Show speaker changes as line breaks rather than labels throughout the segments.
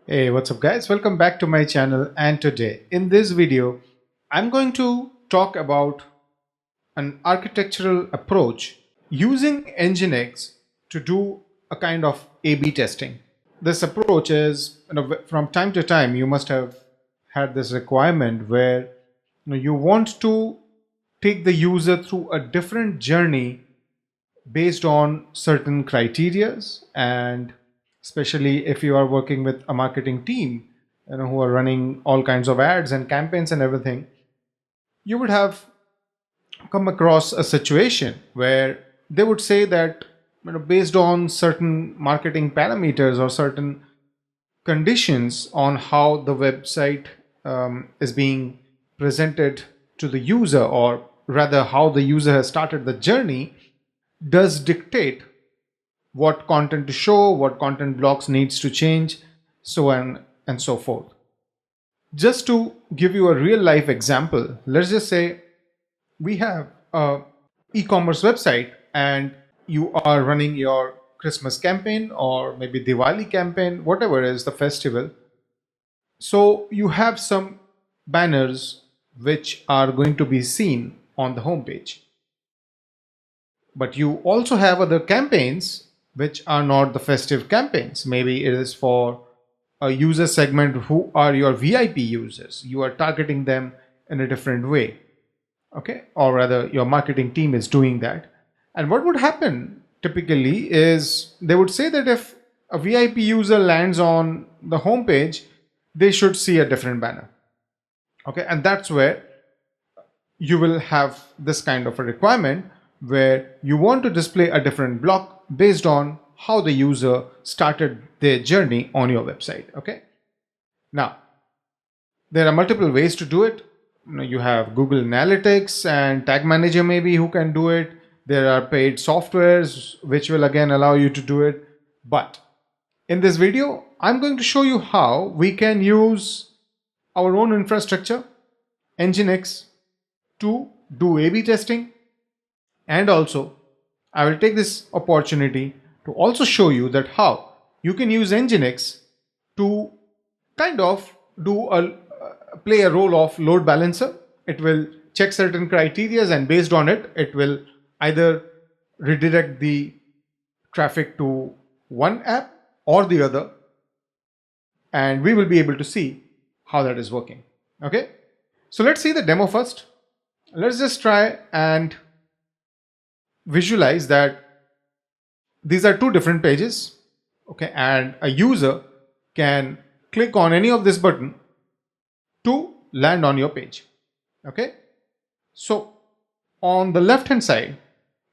Hey, what's up guys? Welcome back to my channel, and today in this video I'm going to talk about an architectural approach using Nginx to do a kind of A/B testing. This approach is, from time to time you must have had this requirement where you want to take the user through a different journey based on certain criterias, and especially if you are working with a marketing team who are running all kinds of ads and campaigns and everything, you would have come across a situation where they would say that based on certain marketing parameters or certain conditions on how the website is being presented to the user, or rather how the user has started the journey, does dictate what content to show, what content blocks needs to change, so on and so forth. Just to give you a real life example, let's just say we have a e-commerce website and you are running your Christmas campaign or maybe Diwali campaign, whatever is the festival. So you have some banners which are going to be seen on the homepage. But you also have other campaigns which are not the festive campaigns. Maybe it is for a user segment who are your VIP users. You are targeting them in a different way. Okay, or rather your marketing team is doing that. And what would happen typically is they would say that if a VIP user lands on the homepage, they should see a different banner. Okay, and that's where you will have this kind of a requirement where you want to display a different block based on how the user started their journey on your website. Okay, now there are multiple ways to do it. You have Google Analytics and Tag Manager maybe who can do it. There are paid softwares which will again allow you to do it. But in this video, I'm going to show you how we can use our own infrastructure, Nginx, to do A/B testing. And also, I will take this opportunity to also show you that how you can use Nginx to kind of play a role of load balancer. It will check certain criteria, and based on it, it will either redirect the traffic to one app or the other, and we will be able to see how that is working. Okay, so let's see the demo first. Let's just try and visualize that these are two different pages. Okay, and a user can click on any of this button to land on your page. Okay, so on the left hand side,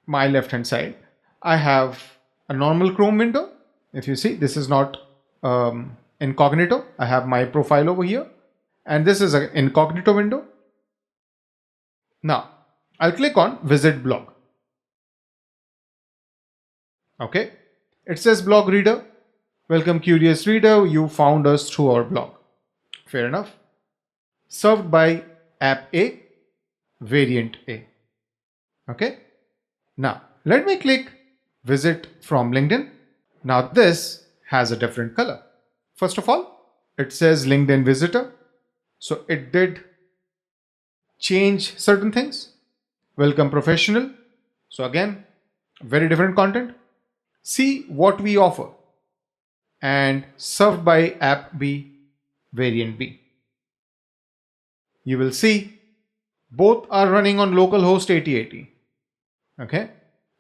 my left hand side, I have a normal Chrome window. If you see, this is not incognito. I have my profile over here, and this is an incognito window. Now I'll click on visit blog. Okay, it says blog reader. Welcome curious reader, you found us through our blog. Fair enough. Served by app A, variant A. Okay, now let me click visit from LinkedIn. Now this has a different color. First of all, it says LinkedIn visitor, so it did change certain things. Welcome professional, so again very different content. See what we offer, and served by app B, variant B. You will see both are running on localhost 8080. Okay,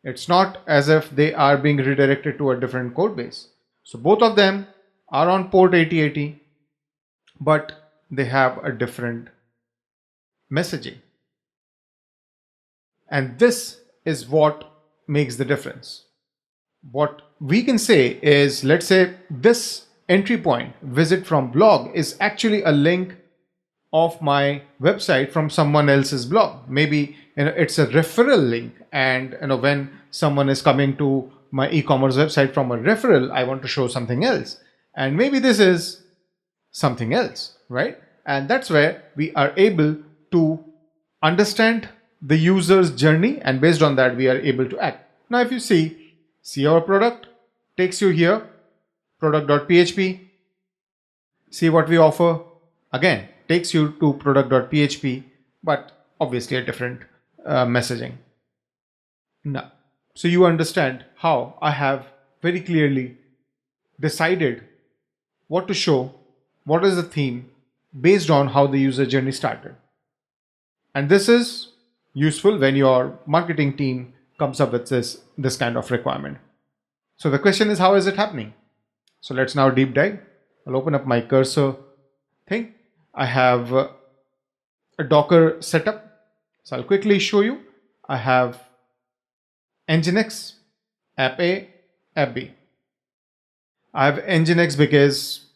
it's not as if they are being redirected to a different code base. So both of them are on port 8080, but they have a different messaging. And this is what makes the difference. What we can say is, let's say this entry point, visit from blog, is actually a link of my website from someone else's blog. Maybe it's a referral link, and when someone is coming to my e-commerce website from a referral, I want to show something else, and maybe this is something else, right? And that's where we are able to understand the user's journey, and based on that we are able to act. Now if you see our product takes you here, product.php, see what we offer. Again, takes you to product.php, but obviously a different messaging. Now, so you understand how I have very clearly decided what to show, what is the theme based on how the user journey started. And this is useful when your marketing team comes up with this kind of requirement. So the question is, how is it happening? So let's now deep dive. I'll open up my cursor thing. I have a Docker setup. So I'll quickly show you. I have Nginx, app A, app B. I have Nginx because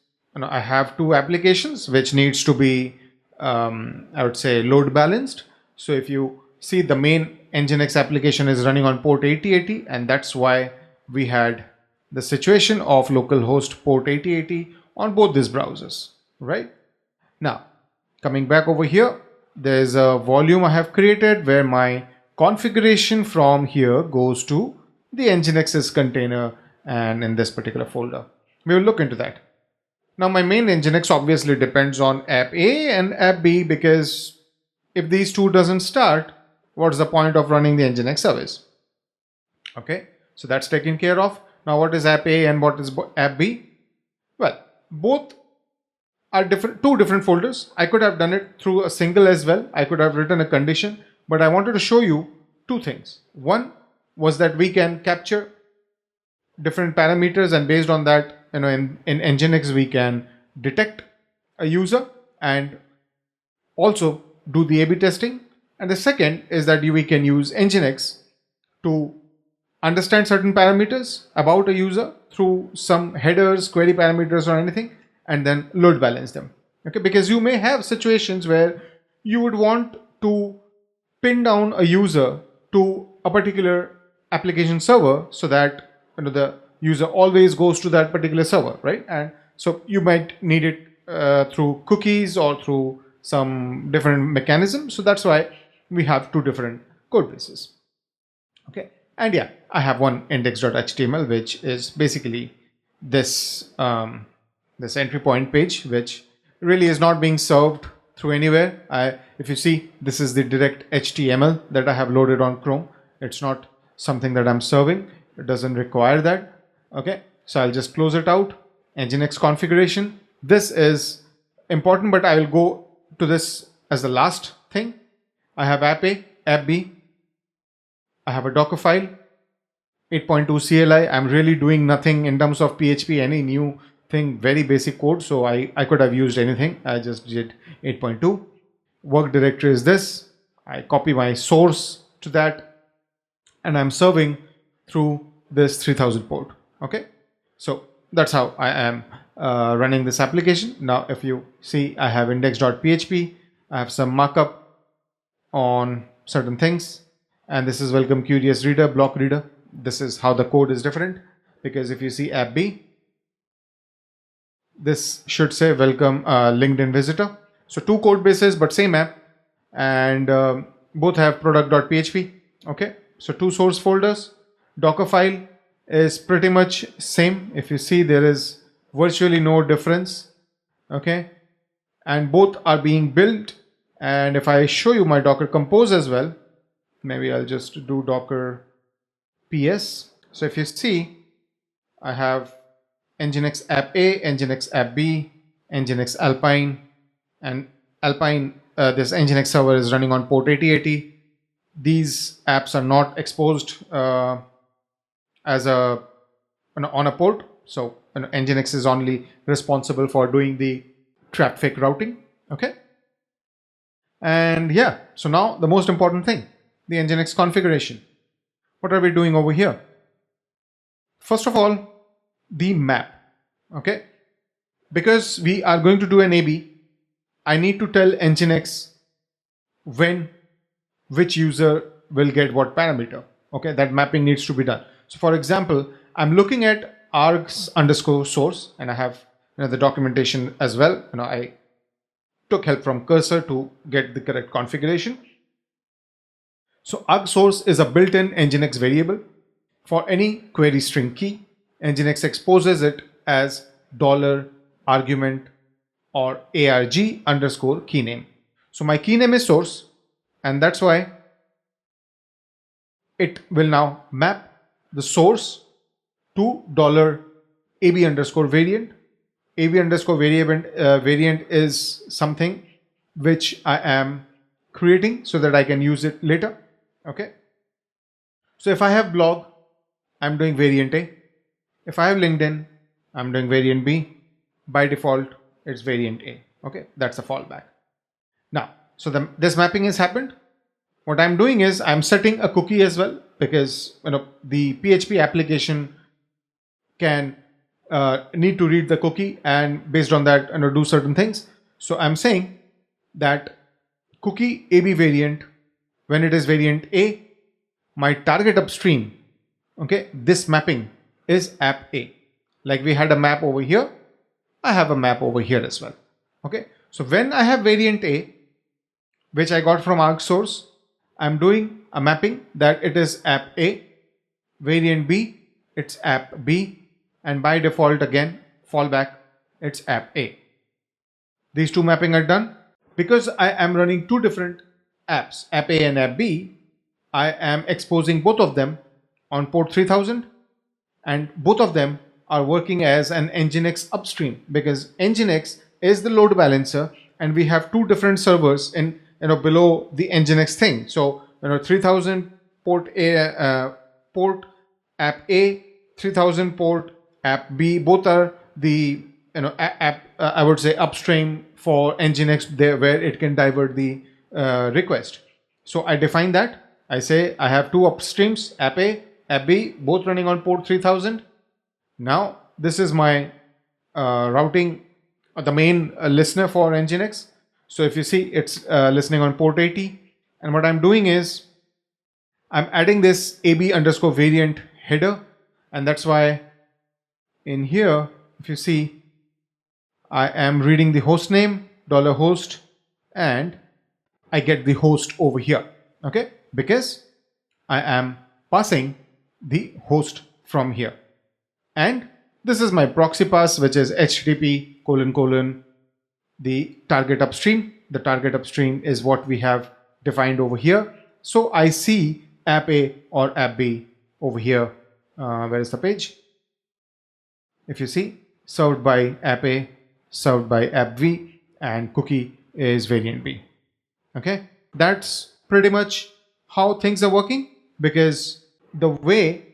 I have two applications which needs to be, I would say, load balanced. So if you see, the main Nginx application is running on port 8080, and that's why we had the situation of localhost port 8080 on both these browsers, right? Now, coming back over here, there's a volume I have created where my configuration from here goes to the Nginx's container and in this particular folder. We will look into that. Now, my main Nginx obviously depends on app A and app B, because if these two doesn't start, what's the point of running the Nginx service? Okay, so that's taken care of. Now, what is app A and what is app B? Well, both are two different folders. I could have done it through a single as well. I could have written a condition, but I wanted to show you two things. One was that we can capture different parameters, and based on that, in Nginx we can detect a user and also do the A/B testing. And the second is that we can use Nginx to understand certain parameters about a user through some headers, query parameters or anything, and then load balance them. Okay, because you may have situations where you would want to pin down a user to a particular application server so that the user always goes to that particular server, right? And so you might need it through cookies or through some different mechanism. So that's why we have two different code bases. Okay, and yeah, I have one index.html, which is basically this this entry point page, which really is not being served through anywhere. If you see, this is the direct HTML that I have loaded on Chrome. It's not something that I'm serving. It doesn't require that. Okay, so I'll just close it out. Nginx configuration. This is important, but I will go to this as the last thing. I have app A, app B. I have a Docker file, 8.2 CLI. I'm really doing nothing in terms of PHP, any new thing, very basic code. So I could have used anything. I just did 8.2. Work directory is this. I copy my source to that, and I'm serving through this 3000 port. Okay, so that's how I am running this application. Now, if you see, I have index.php. I have some markup on certain things, and this is welcome QDS reader, block reader. This is how the code is different, because if you see app B, this should say welcome LinkedIn visitor. So two code bases, but same app, and both have product.php. Okay, so two source folders. Docker file is pretty much same. If you see, there is virtually no difference. Okay, and both are being built. And if I show you my Docker compose as well, maybe I'll just do Docker PS. So if you see, I have Nginx app A, Nginx app B, Nginx Alpine, and Alpine, this Nginx server is running on port 8080. These apps are not exposed as on a port. So Nginx is only responsible for doing the traffic routing. Okay. And yeah, so now the most important thing, the Nginx configuration. What are we doing over here? First of all, the map. Okay, because we are going to do an A/B, I need to tell Nginx when which user will get what parameter. Okay, that mapping needs to be done. So for example, I'm looking at args_source, and I have the documentation as well. I took help from cursor to get the correct configuration. So arg source is a built-in Nginx variable. For any query string key, Nginx exposes it as $argument or arg underscore key name. So my key name is source, and that's why it will now map the source to $ab underscore variant. AB underscore variant is something which I am creating so that I can use it later. Okay. So if I have blog, I'm doing variant A. If I have LinkedIn, I'm doing variant B. By default, it's variant A. Okay. That's the fallback. Now, so this mapping has happened. What I'm doing is I'm setting a cookie as well, because the PHP application can need to read the cookie and based on that do certain things. So I'm saying that cookie AB variant, when it is variant A, my target upstream, okay, this mapping is app A. Like we had a map over here, I have a map over here as well. Okay, so when I have variant A, which I got from arg source, I'm doing a mapping that it is app A, variant B, it's app B, and by default again, fallback, it's app A. These two mapping are done. Because I am running two different apps, app A and app B, I am exposing both of them on port 3000, and both of them are working as an Nginx upstream, because Nginx is the load balancer and we have two different servers in below the Nginx thing. So 3000 port A, port app A, 3000 port app B, both are the app I would say upstream for Nginx there, where it can divert the request. So I define that. I say I have two upstreams, app A, app B, both running on port 3000. Now this is my routing, the main listener for Nginx. So if you see, it's listening on port 80, and what I'm doing is I'm adding this AB underscore variant header, and that's why in here, if you see, I am reading the host name, $host, and I get the host over here. Okay, because I am passing the host from here. And this is my proxy pass, which is http:// the target upstream. The target upstream is what we have defined over here. So I see app A or app B over here. Where is the page? If you see, served by app A, served by app V, and cookie is variant B. Okay, that's pretty much how things are working, because the way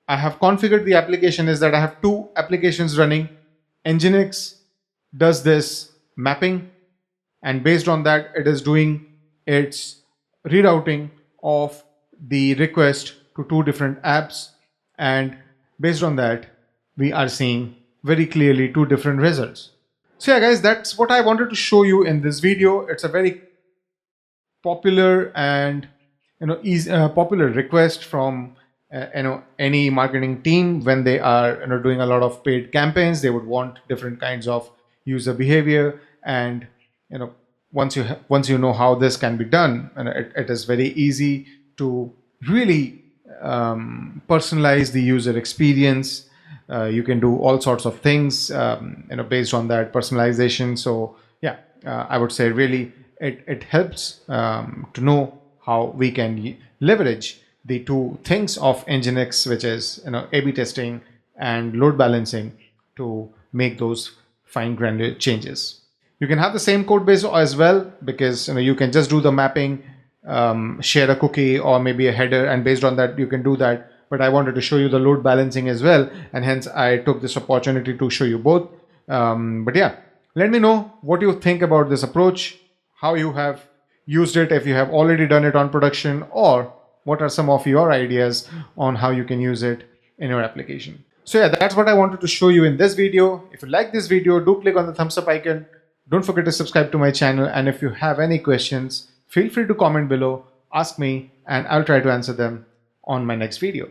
I have configured the application is that I have two applications running. Nginx does this mapping, and based on that, it is doing its rerouting of the request to two different apps, and based on that, we are seeing very clearly two different results. So yeah guys, that's what I wanted to show you in this video. It's a very popular and popular request from any marketing team. When they are doing a lot of paid campaigns, they would want different kinds of user behavior, and once you know how this can be done, it is very easy to really personalize the user experience. You can do all sorts of things based on that personalization. So yeah, I would say really it helps to know how we can leverage the two things of Nginx, which is A/B testing and load balancing, to make those fine granular changes. You can have the same code base as well, because you can just do the mapping, share a cookie or maybe a header, and based on that you can do that. But I wanted to show you the load balancing as well, and hence I took this opportunity to show you both. But yeah, let me know what you think about this approach, how you have used it, if you have already done it on production, or what are some of your ideas on how you can use it in your application. So yeah, that's what I wanted to show you in this video. If you like this video, do click on the thumbs up icon. Don't forget to subscribe to my channel, and if you have any questions, feel free to comment below, ask me, and I'll try to answer them on my next video.